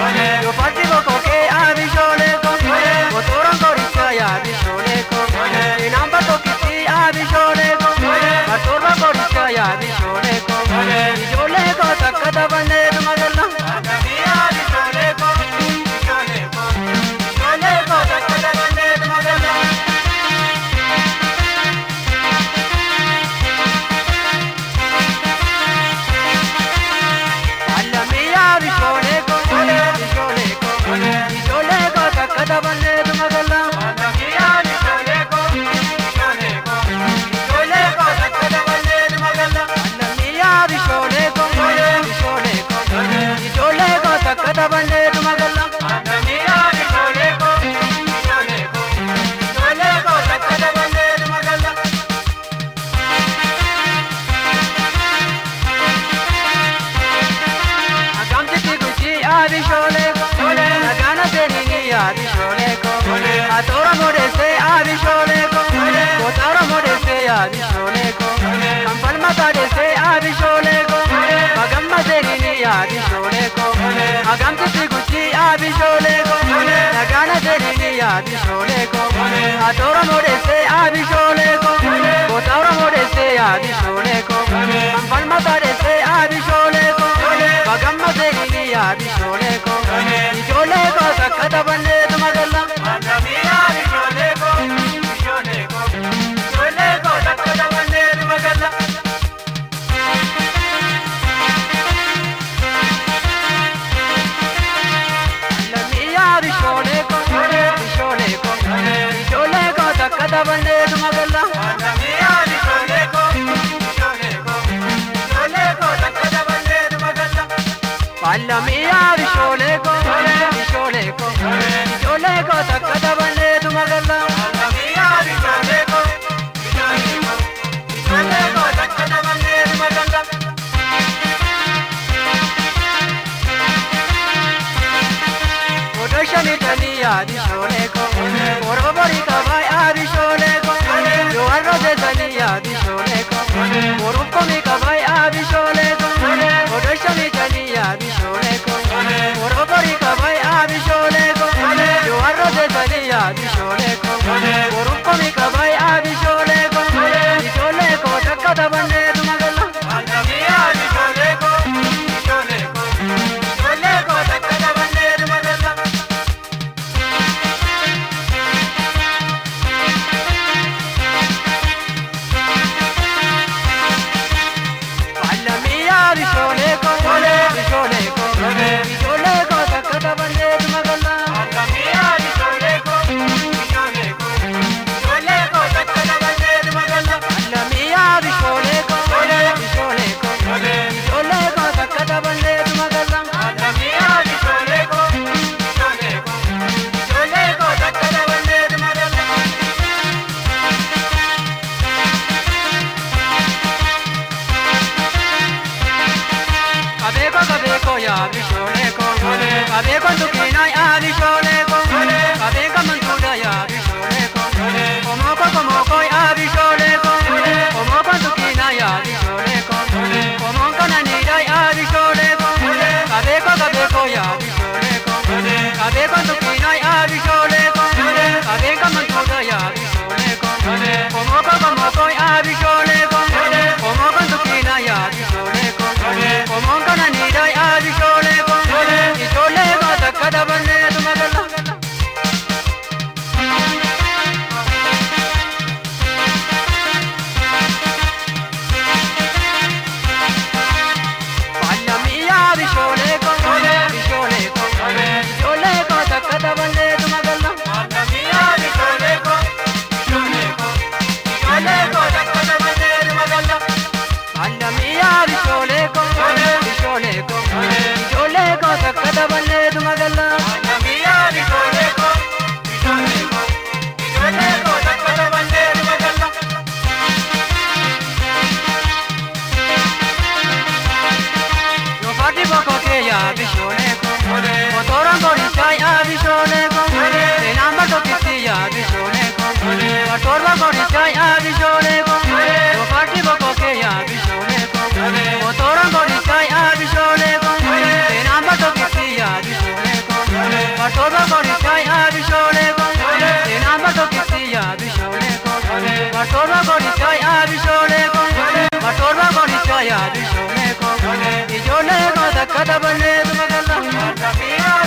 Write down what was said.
Yo parti boko ke abishole ko, motoran koricha ya abishole ko. Inamba to kiti abishole ko, motoran koricha ya abishole ko. Bijole ko takada bande magalla. Abishole ko, bijole ko, bijole ko takada bande magalla. Alamiya abishole ko, bijole ko, bijole ko takada bande magalla. Alamiya abishole ko, bijole ko, bijole ko takada bande magalla. Alamiya abishole ko, bijole ko, bijole ko takada bande magalla. Alamiya abishole ko, bijole ko, bijole ko takada bande magalla. Agamti guchi abishole ko, nagana denini abishole ko. Atora mode se abishole ko, kotara mode se abishole ko. Kampal matade se abishole ko, magamma denini abishole ko. Agamti guchi abishole ko, nagana denini abishole ko. Atora mode se abishole ko, kotara mode se abishole ko. Kampal matade se abishole ko, magamma denini abishole ko. Bijole ko takada bande magalla. Alamiya bijole ko, bijole ko, bijole ko takada bande magalla. Alamiya bijole ko, bijole ko, bijole ko takada bande magalla. Alamiya bijole ko, bijole ko, bijole ko takada bande magalla. Alamiya bijole ko, bijole ko, bijole ko takada bande magalla. Alamiya bijole ko, bijole ko, bijole ko takada bande magalla. Odoshani taniya bijole ko, orobori kabai abishole ko. Yo arro de taniya bijole ko, orukomi kabai abishole ko. Odoshani taniya bijole ko, orobori kabai abishole ko. Yo arro de taniya bijole ko, orukomi kabai abishole ko. Bijole ko takada bande magalla. Alamiya bijole ko, bijole ko, bijole ko takada bande magalla. Alamiya bijole ko, bijole ko, bijole ko takada bande magalla. Alamiya bijole ko, bijole ko, bijole ko takada bande magalla. Alamiya bijole ko, bijole ko, bijole ko takada bande magalla. Alamiya bijole ko, bijole ko, bijole ko takada bande magalla. Kabeko ya bijole ko, kabeko tukina ya bijole ko, kabeko mantuda ya bijole ko, komoko ya bijole ko, komoko tukina ya bijole ko, komoko nanida ya bijole ko, kabeko ya bijole ko, kabeko tukina ya bijole ko, kabeko mantuda ya bijole ko, komoko ya bijole ko, komoko tukina ya bijole ko, komoko nanida ya bijole ko, bijole ko takada bande magalla. Alamiya bijole ko, bijole ko, bijole ko takada bande magalla. Alamiya bijole ko, bijole ko, bijole ko takada bande magalla. Alamiya bijole ko, bijole ko, bijole ko takada bande magalla. Alamiya bijole ko, bijole ko, bijole ko takada bande magalla. Yo parti boko ke ya bijole ko, motoran koricha ya bijole ko. Inamba to kiti ya bijole ko, motoran koricha ya bijole ko. Yo parti boko ke ya bijole ko, motoran koricha ya bijole ko. Inamba to kiti ya bijole shole ko takka tabanne tumagalla